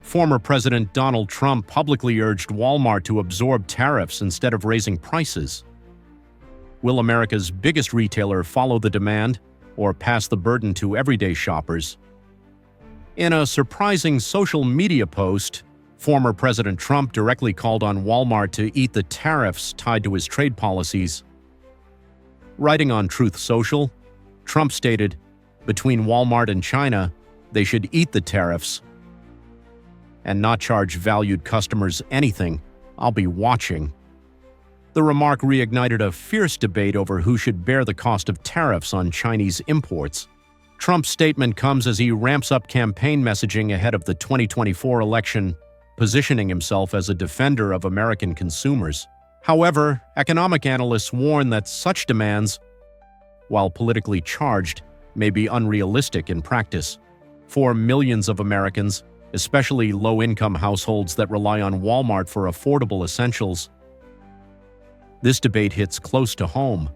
Former President Donald Trump publicly urged Walmart to absorb tariffs instead of raising prices. Will America's biggest retailer follow the demand or pass the burden to everyday shoppers? In a surprising social media post, former President Trump directly called on Walmart to eat the tariffs tied to his trade policies. Writing on Truth Social, Trump stated, "Between Walmart and China, they should eat the tariffs and not charge valued customers anything. I'll be watching." The remark reignited a fierce debate over who should bear the cost of tariffs on Chinese imports. Trump's statement comes as he ramps up campaign messaging ahead of the 2024 election, positioning himself as a defender of American consumers. However, economic analysts warn that such demands, while politically charged, may be unrealistic in practice. For millions of Americans, especially low-income households that rely on Walmart for affordable essentials, this debate hits close to home.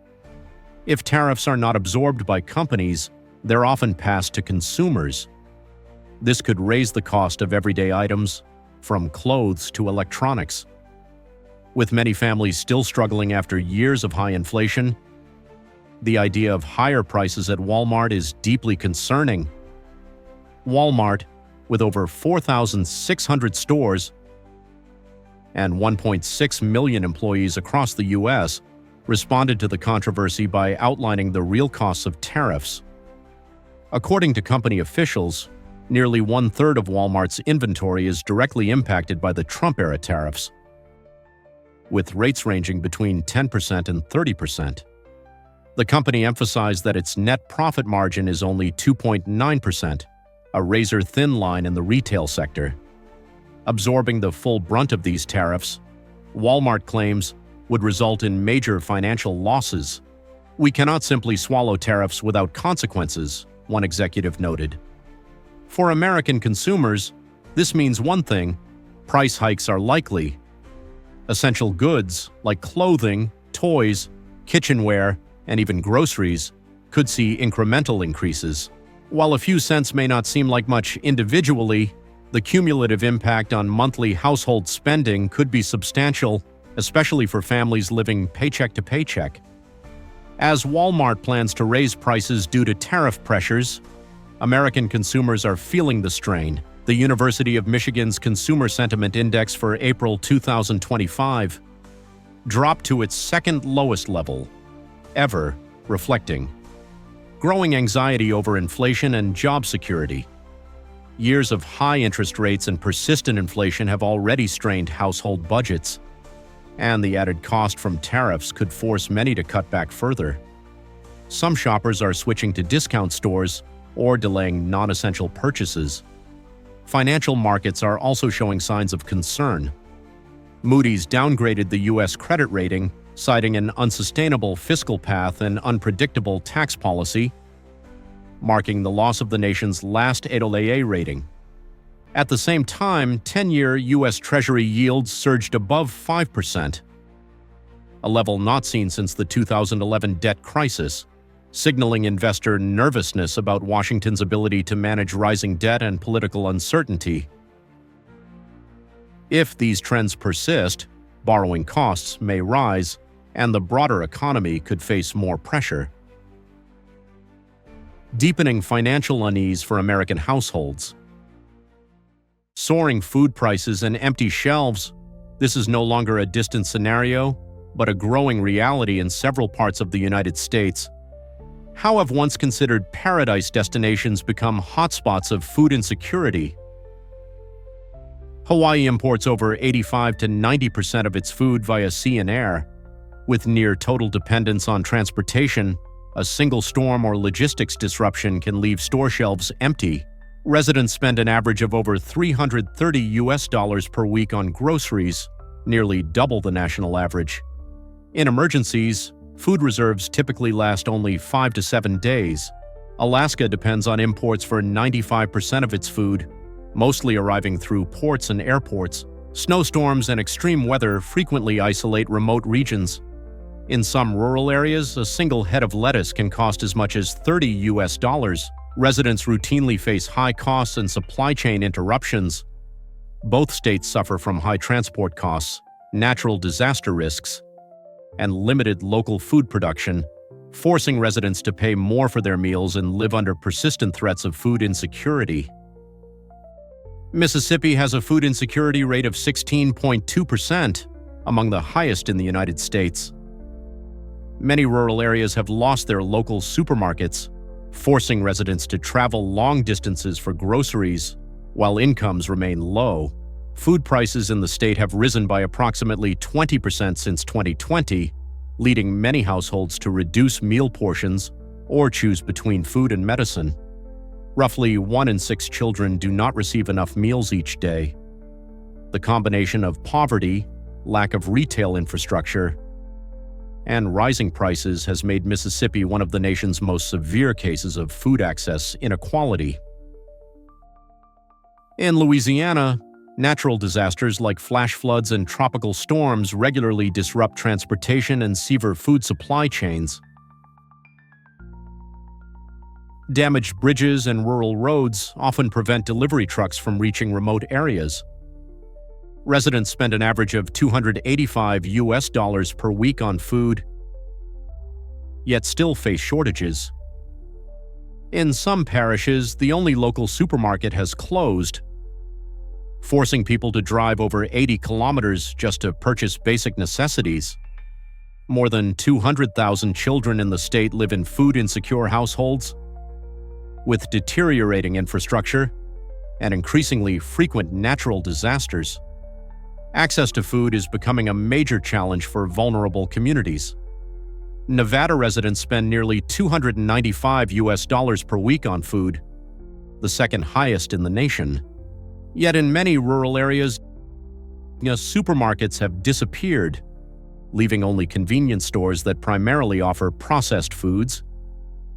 If tariffs are not absorbed by companies, they're often passed to consumers. This could raise the cost of everyday items, from clothes to electronics. With many families still struggling after years of high inflation, the idea of higher prices at Walmart is deeply concerning. Walmart, with over 4,600 stores and 1.6 million employees across the U.S., responded to the controversy by outlining the real costs of tariffs. According to company officials, nearly one-third of Walmart's inventory is directly impacted by the Trump-era tariffs, with rates ranging between 10% and 30%. The company emphasized that its net profit margin is only 2.9%, a razor-thin line in the retail sector. Absorbing the full brunt of these tariffs, Walmart claims, would result in major financial losses. "We cannot simply swallow tariffs without consequences," one executive noted. For American consumers, this means one thing: price hikes are likely. Essential goods, like clothing, toys, kitchenware, and even groceries, could see incremental increases. While a few cents may not seem like much individually, the cumulative impact on monthly household spending could be substantial, especially for families living paycheck to paycheck. As Walmart plans to raise prices due to tariff pressures, American consumers are feeling the strain. The University of Michigan's Consumer Sentiment Index for April 2025 dropped to its second lowest level ever, reflecting growing anxiety over inflation and job security. Years of high interest rates and persistent inflation have already strained household budgets, and the added cost from tariffs could force many to cut back further. Some shoppers are switching to discount stores or delaying non-essential purchases. Financial markets are also showing signs of concern. Moody's downgraded the U.S. credit rating, citing an unsustainable fiscal path and unpredictable tax policy, marking the loss of the nation's last AA rating. At the same time, 10-year U.S. Treasury yields surged above 5%, a level not seen since the 2011 debt crisis, signaling investor nervousness about Washington's ability to manage rising debt and political uncertainty. If these trends persist, borrowing costs may rise, and the broader economy could face more pressure. Deepening financial unease for American households. Soaring food prices and empty shelves, this is no longer a distant scenario, but a growing reality in several parts of the United States. How have once considered paradise destinations become hotspots of food insecurity? Hawaii imports over 85 to 90% of its food via sea and air. With near total dependence on transportation, a single storm or logistics disruption can leave store shelves empty. Residents spend an average of over $330 per week on groceries, nearly double the national average. In emergencies, food reserves typically last only 5 to 7 days. Alaska depends on imports for 95% of its food, mostly arriving through ports and airports. Snowstorms and extreme weather frequently isolate remote regions. In some rural areas, a single head of lettuce can cost as much as $30. Residents routinely face high costs and supply chain interruptions. Both states suffer from high transport costs, natural disaster risks, and limited local food production, forcing residents to pay more for their meals and live under persistent threats of food insecurity. Mississippi has a food insecurity rate of 16.2%, among the highest in the United States. Many rural areas have lost their local supermarkets, forcing residents to travel long distances for groceries while incomes remain low. Food prices in the state have risen by approximately 20% since 2020, leading many households to reduce meal portions or choose between food and medicine. Roughly 1 in 6 children do not receive enough meals each day. The combination of poverty, lack of retail infrastructure, and rising prices has made Mississippi one of the nation's most severe cases of food access inequality. In Louisiana, natural disasters like flash floods and tropical storms regularly disrupt transportation and sever food supply chains. Damaged bridges and rural roads often prevent delivery trucks from reaching remote areas. Residents spend an average of $285 per week on food, yet still face shortages. In some parishes, the only local supermarket has closed, forcing people to drive over 80 kilometers just to purchase basic necessities. More than 200,000 children in the state live in food-insecure households, with deteriorating infrastructure and increasingly frequent natural disasters. Access to food is becoming a major challenge for vulnerable communities. Nevada residents spend nearly $295 per week on food, the second highest in the nation. Yet in many rural areas, supermarkets have disappeared, leaving only convenience stores that primarily offer processed foods,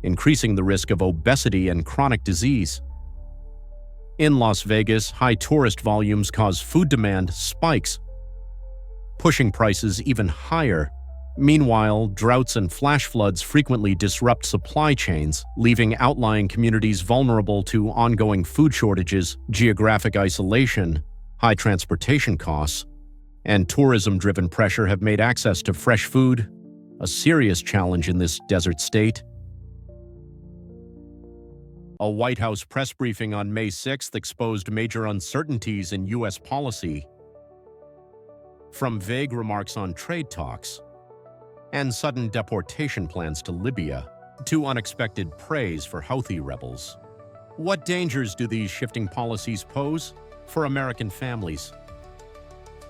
increasing the risk of obesity and chronic disease. In Las Vegas, high tourist volumes cause food demand spikes, pushing prices even higher. Meanwhile, droughts and flash floods frequently disrupt supply chains, leaving outlying communities vulnerable to ongoing food shortages, geographic isolation, high transportation costs, and tourism-driven pressure have made access to fresh food a serious challenge in this desert state. A White House press briefing on May 6th exposed major uncertainties in U.S. policy, from vague remarks on trade talks and sudden deportation plans to Libya, to unexpected praise for Houthi rebels. What dangers do these shifting policies pose for American families?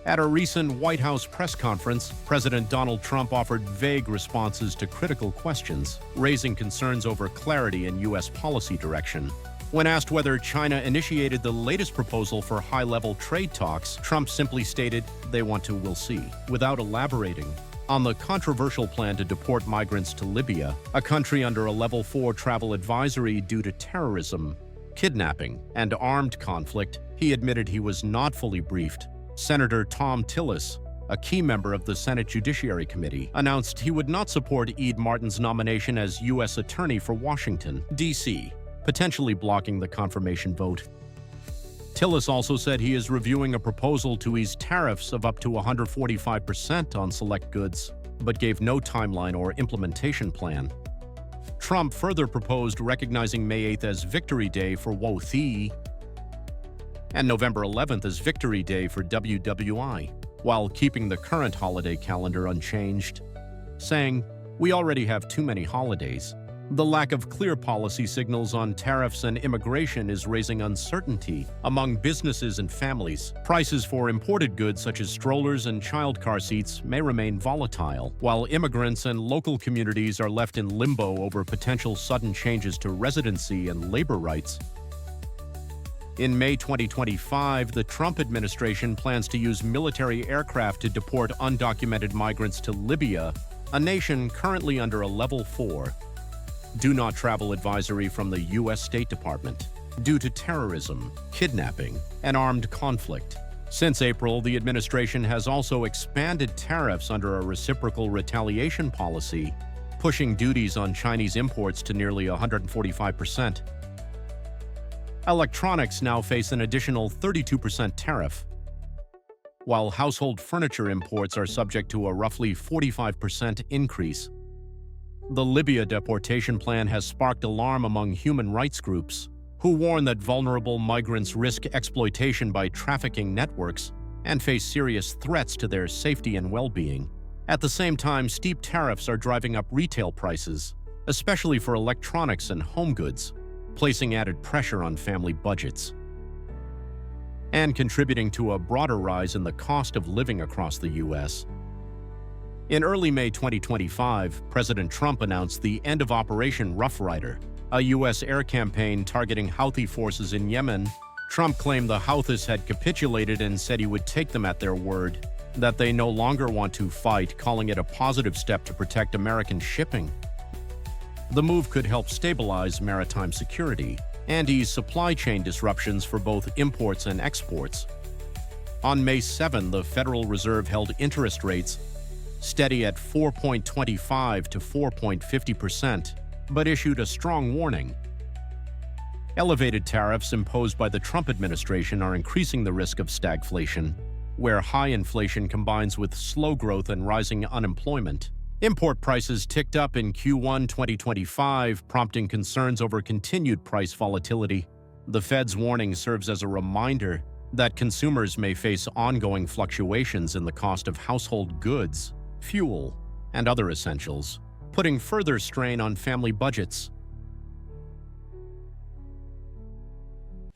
At a recent White House press conference, President Donald Trump offered vague responses to critical questions, raising concerns over clarity in U.S. policy direction. When asked whether China initiated the latest proposal for high-level trade talks, Trump simply stated, "They want to, we'll see," without elaborating on the controversial plan to deport migrants to Libya, a country under a Level 4 travel advisory due to terrorism, kidnapping, and armed conflict. He admitted he was not fully briefed. Senator Tom Tillis, a key member of the Senate Judiciary Committee, announced he would not support Ed Martin's nomination as U.S. Attorney for Washington, D.C., potentially blocking the confirmation vote. Tillis also said he is reviewing a proposal to ease tariffs of up to 145% on select goods, but gave no timeline or implementation plan. Trump further proposed recognizing May 8th as Victory Day for Wo Thi and November 11th as Victory Day for WWI, while keeping the current holiday calendar unchanged, saying, "We already have too many holidays." The lack of clear policy signals on tariffs and immigration is raising uncertainty among businesses and families. Prices for imported goods such as strollers and child car seats may remain volatile, while immigrants and local communities are left in limbo over potential sudden changes to residency and labor rights. In May 2025, the Trump administration plans to use military aircraft to deport undocumented migrants to Libya, a nation currently under a Level 4 do not travel advisory from the U.S. State Department due to terrorism, kidnapping, and armed conflict. Since April, the administration has also expanded tariffs under a reciprocal retaliation policy, pushing duties on Chinese imports to nearly 145%. Electronics now face an additional 32% tariff, while household furniture imports are subject to a roughly 45% increase. The Libya deportation plan has sparked alarm among human rights groups, who warn that vulnerable migrants risk exploitation by trafficking networks and face serious threats to their safety and well-being. At the same time, steep tariffs are driving up retail prices, especially for electronics and home goods, placing added pressure on family budgets and contributing to a broader rise in the cost of living across the U.S. In early May 2025, President Trump announced the end of Operation Rough Rider, a U.S. air campaign targeting Houthi forces in Yemen. Trump claimed the Houthis had capitulated and said he would take them at their word, that they no longer want to fight, calling it a positive step to protect American shipping. The move could help stabilize maritime security and ease supply chain disruptions for both imports and exports. On May 7, the Federal Reserve held interest rates steady at 4.25 to 4.50%, but issued a strong warning. Elevated tariffs imposed by the Trump administration are increasing the risk of stagflation, where high inflation combines with slow growth and rising unemployment. Import prices ticked up in Q1 2025, prompting concerns over continued price volatility. The Fed's warning serves as a reminder that consumers may face ongoing fluctuations in the cost of household goods, fuel, and other essentials, putting further strain on family budgets.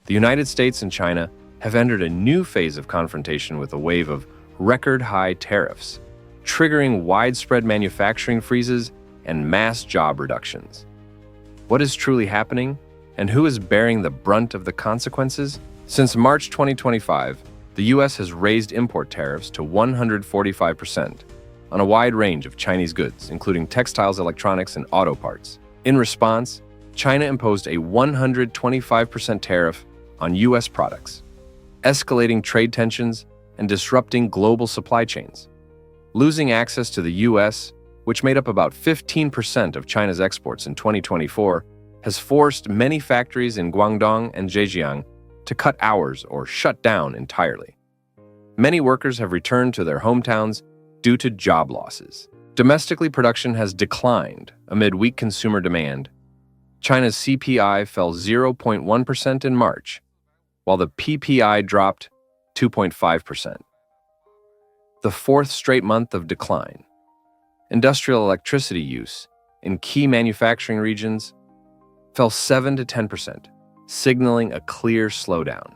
The United States and China have entered a new phase of confrontation with a wave of record-high tariffs, triggering widespread manufacturing freezes and mass job reductions. What is truly happening, and who is bearing the brunt of the consequences? Since March 2025, the U.S. has raised import tariffs to 145% on a wide range of Chinese goods, including textiles, electronics, and auto parts. In response, China imposed a 125% tariff on U.S. products, escalating trade tensions and disrupting global supply chains. Losing access to the U.S., which made up about 15% of China's exports in 2024, has forced many factories in Guangdong and Zhejiang to cut hours or shut down entirely. Many workers have returned to their hometowns due to job losses. Domestically, production has declined amid weak consumer demand. China's CPI fell 0.1% in March, while the PPI dropped 2.5%. The fourth straight month of decline. Industrial electricity use in key manufacturing regions fell 7 to 10%, signaling a clear slowdown.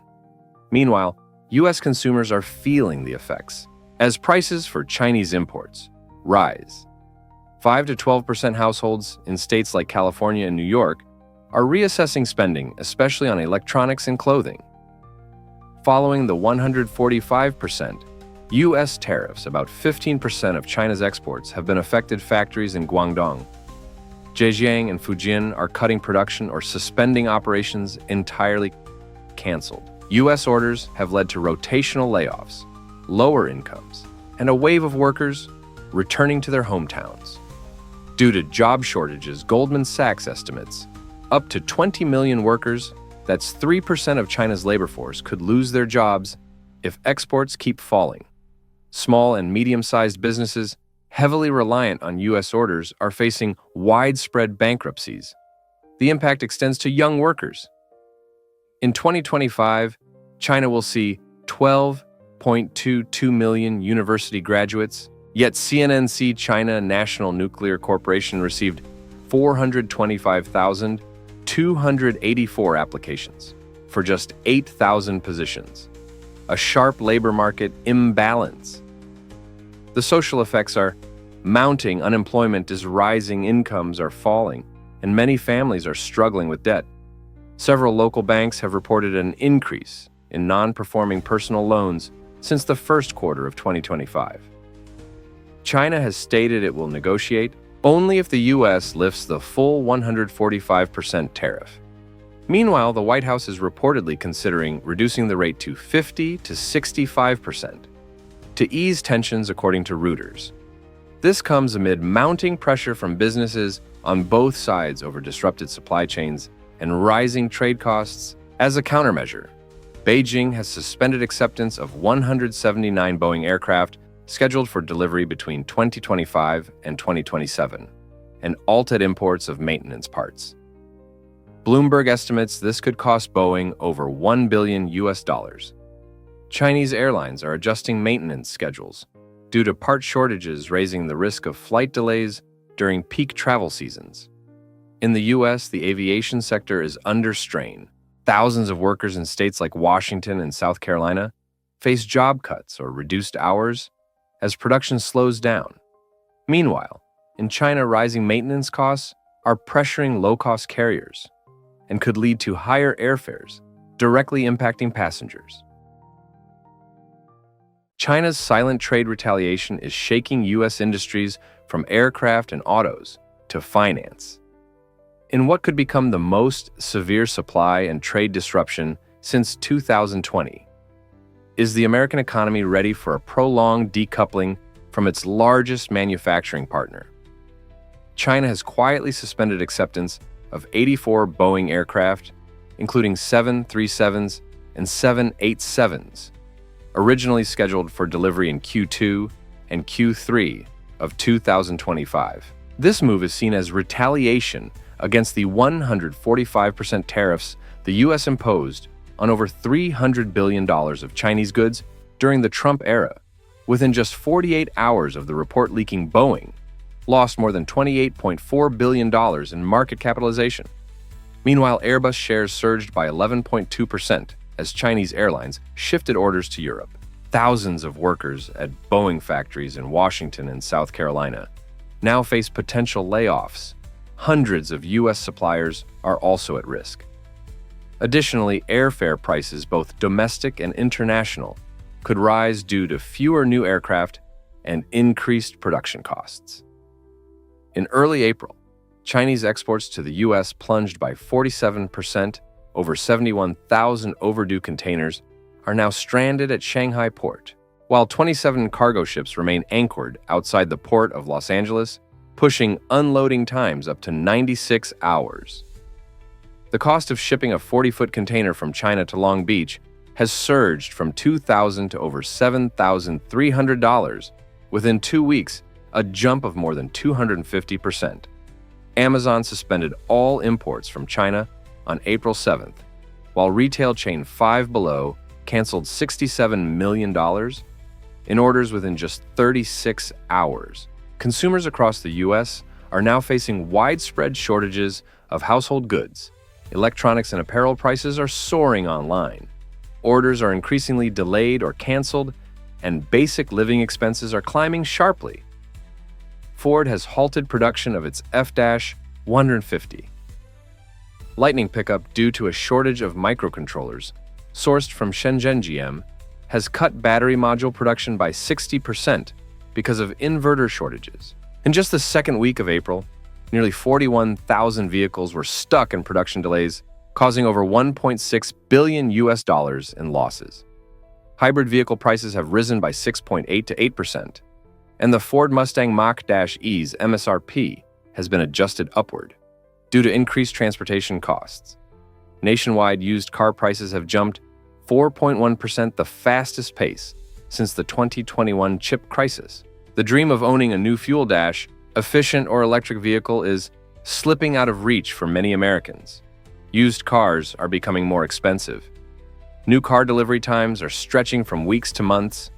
Meanwhile, U.S. consumers are feeling the effects as prices for Chinese imports rise. 5 to 12% households in states like California and New York are reassessing spending, especially on electronics and clothing. Following the 145% U.S. tariffs, about 15% of China's exports have been affected. Factories in Guangdong, Zhejiang, and Fujian are cutting production or suspending operations entirely. Canceled. U.S. orders have led to rotational layoffs, lower incomes, and a wave of workers returning to their hometowns. Due to job shortages, Goldman Sachs estimates up to 20 million workers, that's 3% of China's labor force, could lose their jobs if exports keep falling. Small and medium-sized businesses, heavily reliant on U.S. orders, are facing widespread bankruptcies. The impact extends to young workers. In 2025, China will see 12.22 million university graduates, yet CNNC China National Nuclear Corporation received 425,284 applications for just 8,000 positions. A sharp labor market imbalance. The social effects are mounting. Unemployment is rising, incomes are falling, and many families are struggling with debt. Several local banks have reported an increase in non-performing personal loans since the first quarter of 2025. China has stated it will negotiate only if the U.S. lifts the full 145% tariff. Meanwhile, the White House is reportedly considering reducing the rate to 50 to 65% to ease tensions, according to Reuters. This comes amid mounting pressure from businesses on both sides over disrupted supply chains and rising trade costs As a countermeasure, Beijing has suspended acceptance of 179 Boeing aircraft scheduled for delivery between 2025 and 2027, and halted imports of maintenance parts. Bloomberg estimates this could cost Boeing over $1 billion. Chinese airlines are adjusting maintenance schedules due to part shortages, raising the risk of flight delays during peak travel seasons. In the U.S., the aviation sector is under strain. Thousands of workers in states like Washington and South Carolina face job cuts or reduced hours as production slows down. Meanwhile, in China, rising maintenance costs are pressuring low-cost carriers and could lead to higher airfares, directly impacting passengers. China's silent trade retaliation is shaking U.S. industries from aircraft and autos to finance. In what could become the most severe supply and trade disruption since 2020, is the American economy ready for a prolonged decoupling from its largest manufacturing partner? China has quietly suspended acceptance of 84 Boeing aircraft, including 737s and 787s, originally scheduled for delivery in Q2 and Q3 of 2025. This move is seen as retaliation against the 145% tariffs the U.S. imposed on over $300 billion of Chinese goods during the Trump era. Within just 48 hours of the report leaking, Boeing lost more than $28.4 billion in market capitalization. Meanwhile, Airbus shares surged by 11.2% as Chinese airlines shifted orders to Europe. Thousands of workers at Boeing factories in Washington and South Carolina now face potential layoffs. Hundreds of U.S. suppliers are also at risk. Additionally, airfare prices, both domestic and international, could rise due to fewer new aircraft and increased production costs. In early April, Chinese exports to the U.S. plunged by 47%. Over 71,000 overdue containers are now stranded at Shanghai port, while 27 cargo ships remain anchored outside the port of Los Angeles, pushing unloading times up to 96 hours. The cost of shipping a 40-foot container from China to Long Beach has surged from $2,000 to over $7,300 within 2 weeks, a jump of more than 250%. Amazon suspended all imports from China on April 7th, while retail chain Five Below canceled $67 million in orders within just 36 hours. Consumers across the U.S. are now facing widespread shortages of household goods. Electronics and apparel prices are soaring online. Orders are increasingly delayed or canceled, and basic living expenses are climbing sharply. Ford has halted production of its F-150 Lightning pickup due to a shortage of microcontrollers, sourced from Shenzhen GM, has cut battery module production by 60% because of inverter shortages. In just the second week of April, nearly 41,000 vehicles were stuck in production delays, causing over $1.6 billion in losses. Hybrid vehicle prices have risen by 6.8 to 8%, and the Ford Mustang Mach-E's MSRP has been adjusted upward due to increased transportation costs. Nationwide used car prices have jumped 4.1%, the fastest pace since the 2021 chip crisis. The dream of owning a new fuel dash, efficient or electric vehicle is slipping out of reach for many Americans. Used cars are becoming more expensive. New car delivery times are stretching from weeks to months,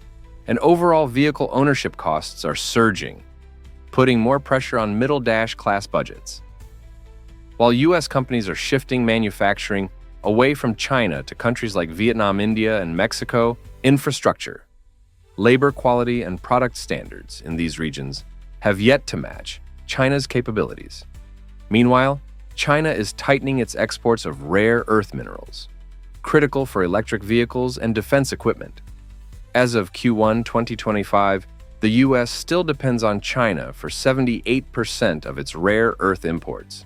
and overall vehicle ownership costs are surging, putting more pressure on middle dash class budgets. While U.S. companies are shifting manufacturing away from China to countries like Vietnam, India, and Mexico, infrastructure, labor quality, and product standards in these regions have yet to match China's capabilities. Meanwhile, China is tightening its exports of rare earth minerals, critical for electric vehicles and defense equipment. As of Q1 2025, the U.S. still depends on China for 78% of its rare earth imports.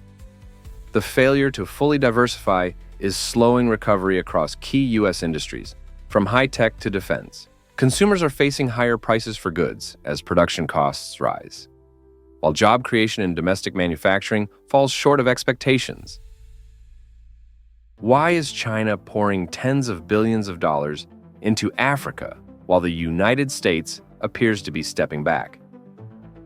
The failure to fully diversify is slowing recovery across key U.S. industries, from high-tech to defense. Consumers are facing higher prices for goods as production costs rise, while job creation in domestic manufacturing falls short of expectations. Why is China pouring tens of billions of dollars into Africa while the United States appears to be stepping back?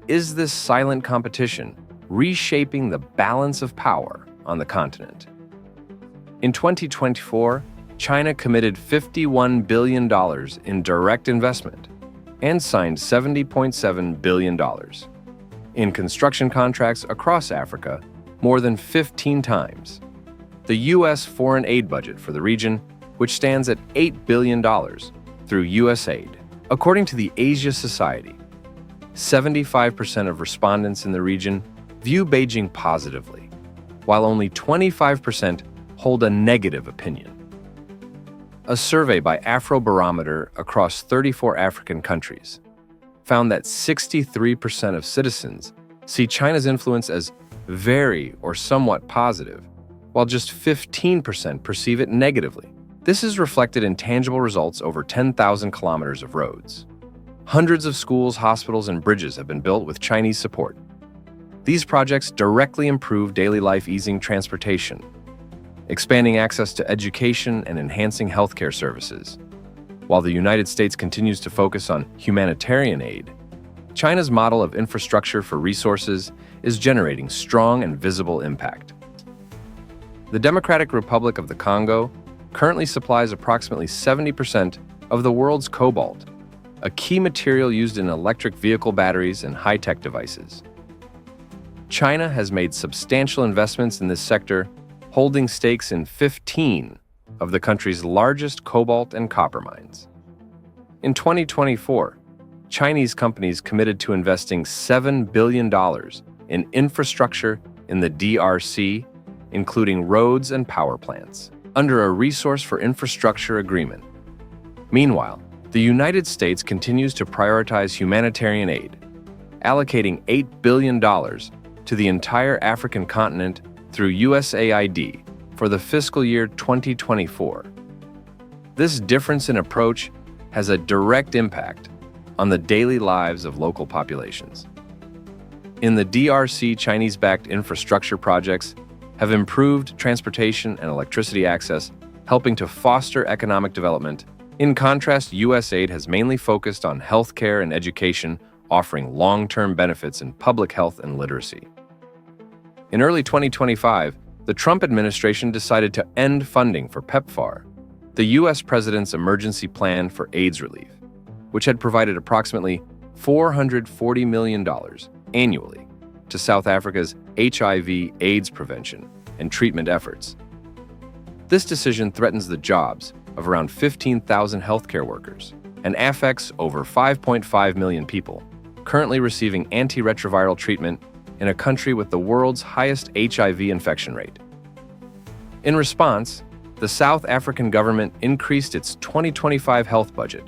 Is this silent competition reshaping the balance of power on the continent? In 2024, China committed $51 billion in direct investment and signed $70.7 billion in construction contracts across Africa, more than 15 times. The U.S. foreign aid budget for the region, which stands at $8 billion through USAID. According to the Asia Society, 75% of respondents in the region view Beijing positively, while only 25% hold a negative opinion. A survey by Afrobarometer across 34 African countries found that 63% of citizens see China's influence as very or somewhat positive, while just 15% perceive it negatively. This is reflected in tangible results over 10,000 kilometers of roads. Hundreds of schools, hospitals, and bridges have been built with Chinese support. These projects directly improve daily life, easing transportation, expanding access to education, and enhancing healthcare services. While the United States continues to focus on humanitarian aid, China's model of infrastructure for resources is generating strong and visible impact. The Democratic Republic of the Congo currently supplies approximately 70% of the world's cobalt, a key material used in electric vehicle batteries and high-tech devices. China has made substantial investments in this sector, holding stakes in 15 of the country's largest cobalt and copper mines. In 2024, Chinese companies committed to investing $7 billion in infrastructure in the DRC, including roads and power plants, under a Resource for Infrastructure agreement. Meanwhile, the United States continues to prioritize humanitarian aid, allocating $8 billion to the entire African continent through USAID for the fiscal year 2024. This difference in approach has a direct impact on the daily lives of local populations. In the DRC, Chinese-backed infrastructure projects have improved transportation and electricity access, helping to foster economic development. In contrast, USAID has mainly focused on healthcare and education, offering long-term benefits in public health and literacy. In early 2025, the Trump administration decided to end funding for PEPFAR, the U.S. president's emergency plan for AIDS relief, which had provided approximately $440 million annually to South Africa's HIV/AIDS prevention and treatment efforts. This decision threatens the jobs of around 15,000 healthcare workers and affects over 5.5 million people currently receiving antiretroviral treatment in a country with the world's highest HIV infection rate. In response, the South African government increased its 2025 health budget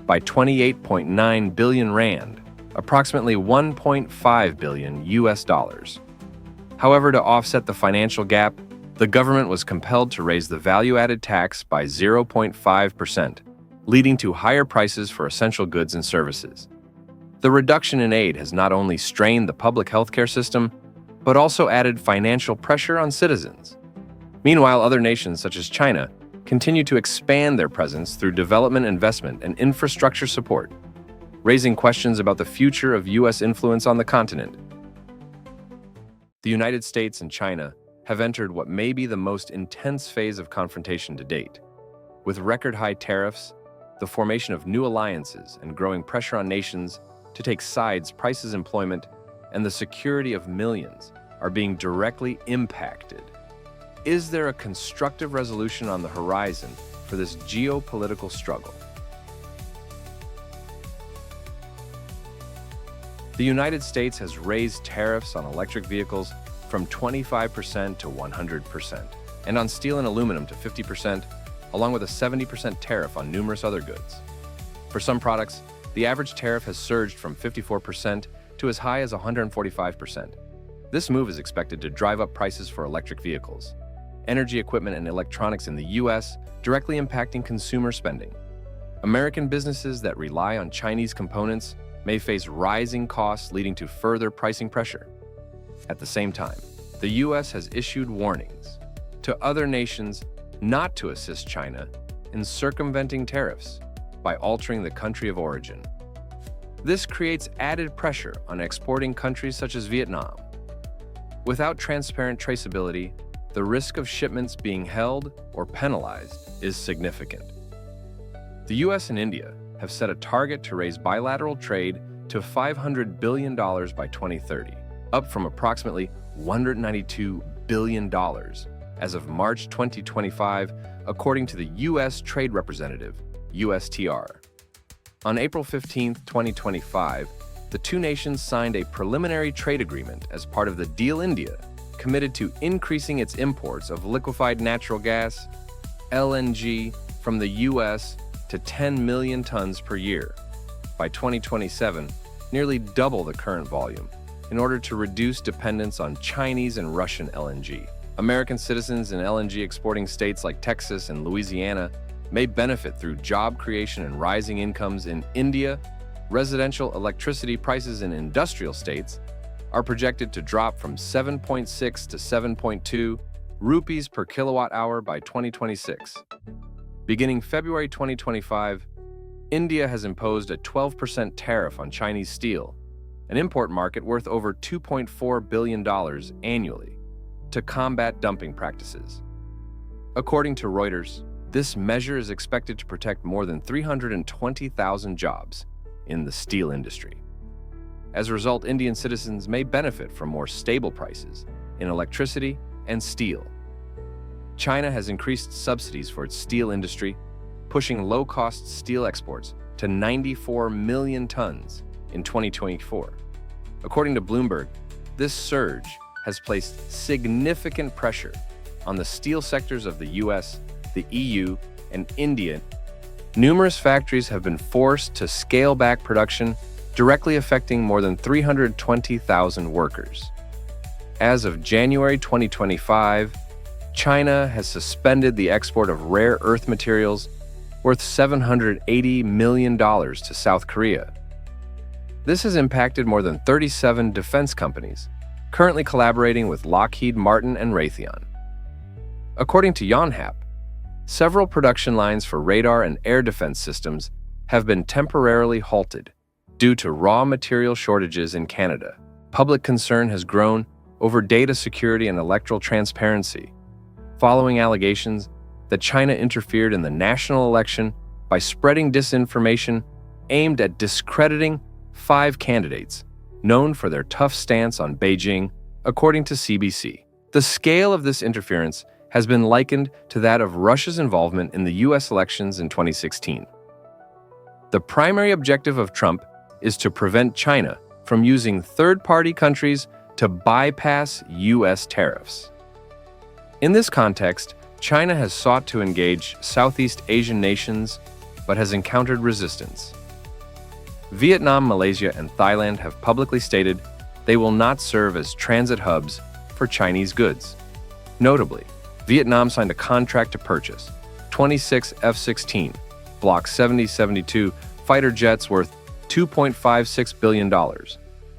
by 28.9 billion rand, approximately $1.5 billion US dollars. However, to offset the financial gap, the government was compelled to raise the value-added tax by 0.5%, leading to higher prices for essential goods and services. The reduction in aid has not only strained the public healthcare system, but also added financial pressure on citizens. Meanwhile, other nations such as China continue to expand their presence through development investment and infrastructure support, raising questions about the future of U.S. influence on the continent. The United States and China have entered what may be the most intense phase of confrontation to date. With record-high tariffs, the formation of new alliances, and growing pressure on nations to take sides, prices, employment, and the security of millions are being directly impacted. Is there a constructive resolution on the horizon for this geopolitical struggle? The United States has raised tariffs on electric vehicles from 25% to 100%, and on steel and aluminum to 50%, along with a 70% tariff on numerous other goods. For some products, the average tariff has surged from 54% to as high as 145%. This move is expected to drive up prices for electric vehicles, energy equipment, and electronics in the U.S., directly impacting consumer spending. American businesses that rely on Chinese components may face rising costs, leading to further pricing pressure. At the same time, the U.S. has issued warnings to other nations not to assist China in circumventing tariffs by altering the country of origin. This creates added pressure on exporting countries such as Vietnam. Without transparent traceability, the risk of shipments being held or penalized is significant. The US and India have set a target to raise bilateral trade to $500 billion by 2030, up from approximately $192 billion as of March 2025, according to the U.S. Trade Representative, USTR. On April 15, 2025, the two nations signed a preliminary trade agreement as part of the Deal. India committed to increasing its imports of liquefied natural gas, LNG, from the U.S. to 10 million tons per year. By 2027, nearly double the current volume, in order to reduce dependence on Chinese and Russian LNG. American citizens in LNG exporting states like Texas and Louisiana may benefit through job creation and rising incomes in India. Residential electricity prices in industrial states are projected to drop from 7.6 to 7.2 rupees per kilowatt hour by 2026. Beginning February 2025, India has imposed a 12% tariff on Chinese steel, an import market worth over $2.4 billion annually, to combat dumping practices. According to Reuters, this measure is expected to protect more than 320,000 jobs in the steel industry. As a result, Indian citizens may benefit from more stable prices in electricity and steel. China has increased subsidies for its steel industry, pushing low-cost steel exports to 94 million tons in 2024. According to Bloomberg, this surge has placed significant pressure on the steel sectors of the US, the EU, and India. Numerous factories have been forced to scale back production, directly affecting more than 320,000 workers. As of January 2025, China has suspended the export of rare earth materials worth $780 million to South Korea. This has impacted more than 37 defense companies, currently collaborating with Lockheed Martin and Raytheon. According to Yonhap, several production lines for radar and air defense systems have been temporarily halted due to raw material shortages in Canada. Public concern has grown over data security and electoral transparency, following allegations that China interfered in the national election by spreading disinformation aimed at discrediting 5 candidates known for their tough stance on Beijing, according to CBC. The scale of this interference has been likened to that of Russia's involvement in the US elections in 2016. The primary objective of Trump is to prevent China from using third-party countries to bypass US tariffs. In this context, China has sought to engage Southeast Asian nations but has encountered resistance. Vietnam, Malaysia, and Thailand have publicly stated they will not serve as transit hubs for Chinese goods. Notably, Vietnam signed a contract to purchase 26 F-16 Block 70-72 fighter jets worth $2.56 billion,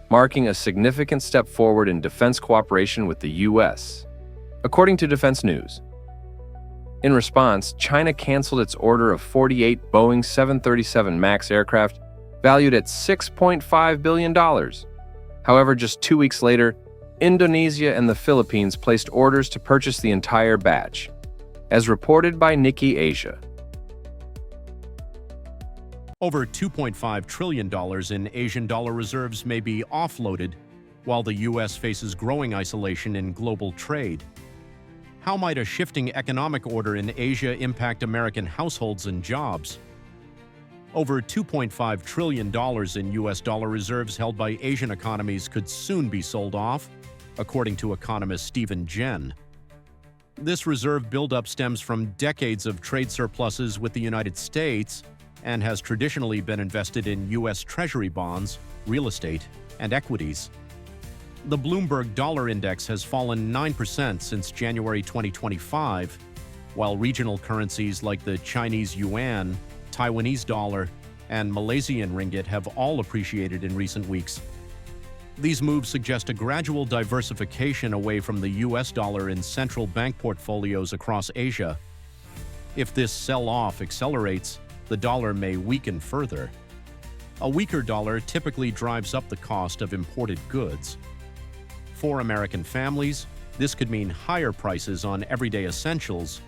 marking a significant step forward in defense cooperation with the U.S., according to Defense News. In response, China canceled its order of 48 Boeing 737 MAX aircraft valued at $6.5 billion. However, just 2 weeks later, Indonesia and the Philippines placed orders to purchase the entire batch, as reported by Nikkei Asia. Over $2.5 trillion in Asian dollar reserves may be offloaded, while the U.S. faces growing isolation in global trade. How might a shifting economic order in Asia impact American households and jobs? Over $2.5 trillion in U.S. dollar reserves held by Asian economies could soon be sold off, according to economist Stephen Jen. This reserve buildup stems from decades of trade surpluses with the United States and has traditionally been invested in U.S. Treasury bonds, real estate, and equities. The Bloomberg Dollar Index has fallen 9% since January 2025, while regional currencies like the Chinese yuan, Taiwanese dollar, and Malaysian ringgit have all appreciated in recent weeks. These moves suggest a gradual diversification away from the U.S. dollar in central bank portfolios across Asia, If this sell-off accelerates, the dollar may weaken further. A weaker dollar typically drives up the cost of imported goods. For American families, this could mean higher prices on everyday essentials